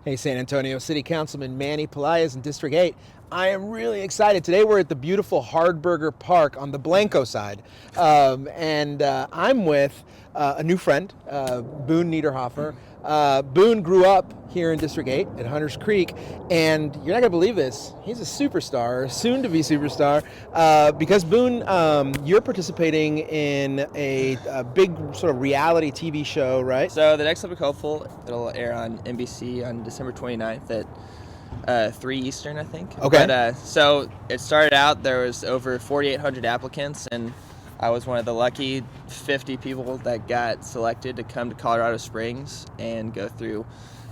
Hey, San Antonio City Councilman Manny Pelaez in District 8. I am really excited. Today we're at the beautiful Hardburger Park on the Blanco side. I'm with a new friend, Boone Niederhofer. Boone grew up here in District 8 at Hunters Creek, and you're not going to believe this. He's a superstar, soon to be superstar, because Boone, you're participating in a big sort of reality TV show, right? So the next Olympic Hopeful, it'll air on NBC on December 29th at 3 Eastern, I think. Okay. But, so it started out, there was over 4,800 applicants, and I was one of the lucky 50 people that got selected to come to Colorado Springs and go through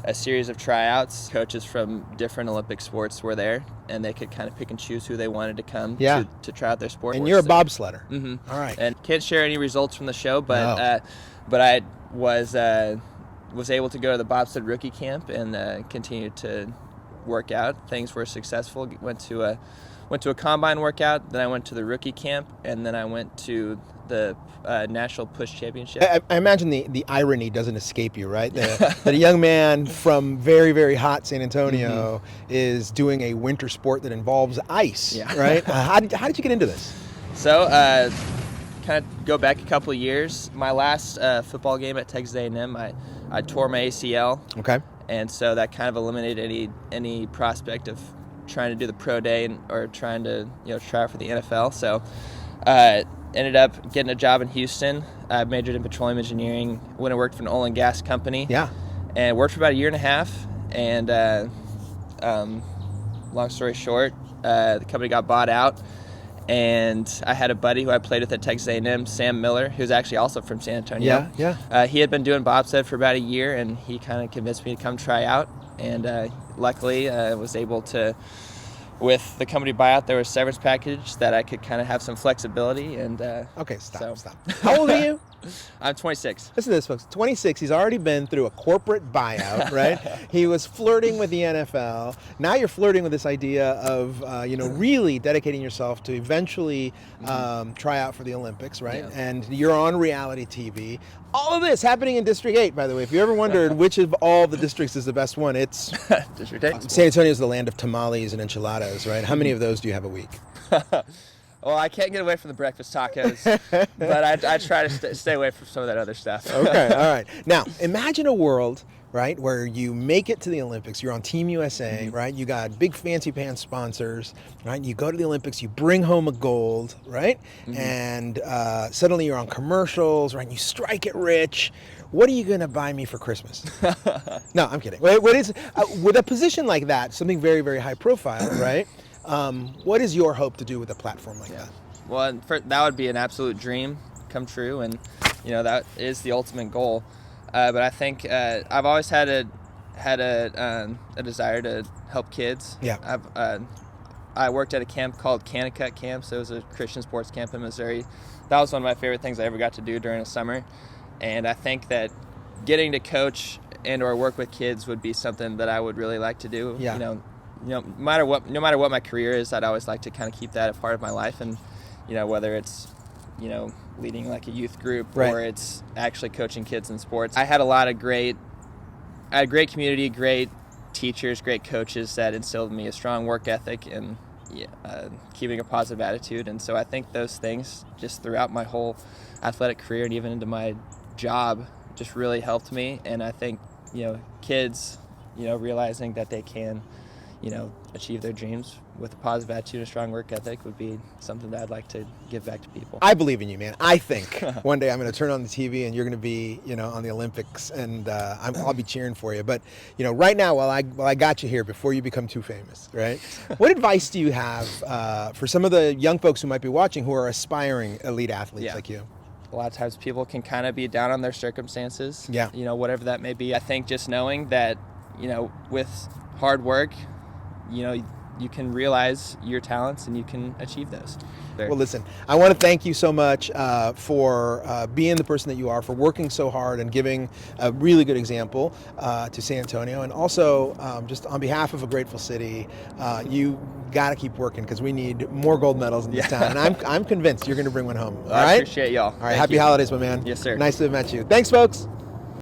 a series of tryouts. Coaches from different Olympic sports were there, and they could kind of pick and choose who they wanted to come to try out their sport. And you're a bobsledder. Mm-hmm. All right. And can't share any results from the show, but I was able to go to the bobsled rookie camp and continue to work out. Things were successful. Went to a combine workout, then I went to the rookie camp, and then I went to the National Push Championship. I imagine the irony doesn't escape you, right? That a young man from very, very hot San Antonio is doing a winter sport that involves ice, right? How did you get into this? So, kind of go back a couple of years. My last football game at Texas A&M, I tore my ACL. Okay. And so that kind of eliminated any prospect of trying to do the pro day or trying to try for the NFL. So ended up getting a job in Houston. I majored in petroleum engineering, went and worked for an oil and gas company. Yeah. And worked for about a year and a half. And long story short, the company got bought out. And I had a buddy who I played with at Texas A&M, Sam Miller, who's actually also from San Antonio. Yeah. He had been doing bobsled for about a year, and he kind of convinced me to come try out. And luckily, I was able to, with the company buyout, there was a severance package that I could kind of have some flexibility. And okay, stop. How old are you? I'm 26. Listen to this, folks. 26. He's already been through a corporate buyout, right? He was flirting with the NFL. Now you're flirting with this idea of, really dedicating yourself to eventually try out for the Olympics, right? Yeah. And you're on reality TV. All of this happening in District 8, by the way. If you ever wondered which of all the districts is the best one, it's District 8. San Antonio is the land of tamales and enchiladas, right? How many of those do you have a week? Well, I can't get away from the breakfast tacos, but I try to stay away from some of that other stuff. Okay, all right. Now, imagine a world, right, where you make it to the Olympics. You're on Team USA, right? You got big fancy pants sponsors, right? You go to the Olympics, you bring home a gold, right? And suddenly you're on commercials, right? And you strike it rich. What are you going to buy me for Christmas? No, I'm kidding. What is with a position like that, something very, very high profile, right? What is your hope to do with a platform like that? Well, that would be an absolute dream come true, and that is the ultimate goal. But I think I've always had a desire to help kids. Yeah. I worked at a camp called Kanakuk Camp, so it was a Christian sports camp in Missouri. That was one of my favorite things I ever got to do during the summer, and I think that getting to coach and or work with kids would be something that I would really like to do. Yeah. No matter what my career is, I'd always like to kind of keep that a part of my life, and whether it's leading like a youth group or it's actually coaching kids in sports. I had a great community, great teachers, great coaches that instilled in me a strong work ethic and keeping a positive attitude. And so I think those things just throughout my whole athletic career and even into my job just really helped me. And I think kids realizing that they can achieve their dreams with a positive attitude and a strong work ethic would be something that I'd like to give back to people. I believe in you, man. I think one day I'm going to turn on the TV and you're going to be, on the Olympics, and I'll be cheering for you. But, right now, while I got you here, before you become too famous, right? What advice do you have for some of the young folks who might be watching who are aspiring elite athletes like you? A lot of times people can kind of be down on their circumstances. Yeah. Whatever that may be. I think just knowing that, with hard work, you can realize your talents and you can achieve those. Well, listen, I want to thank you so much for being the person that you are, for working so hard and giving a really good example to San Antonio. And also, just on behalf of a grateful city, you got to keep working because we need more gold medals in this town. And I'm convinced you're going to bring one home. All right? I appreciate y'all. All right. Happy holidays, my man. Yes, sir. Nice to have met you. Thanks, folks.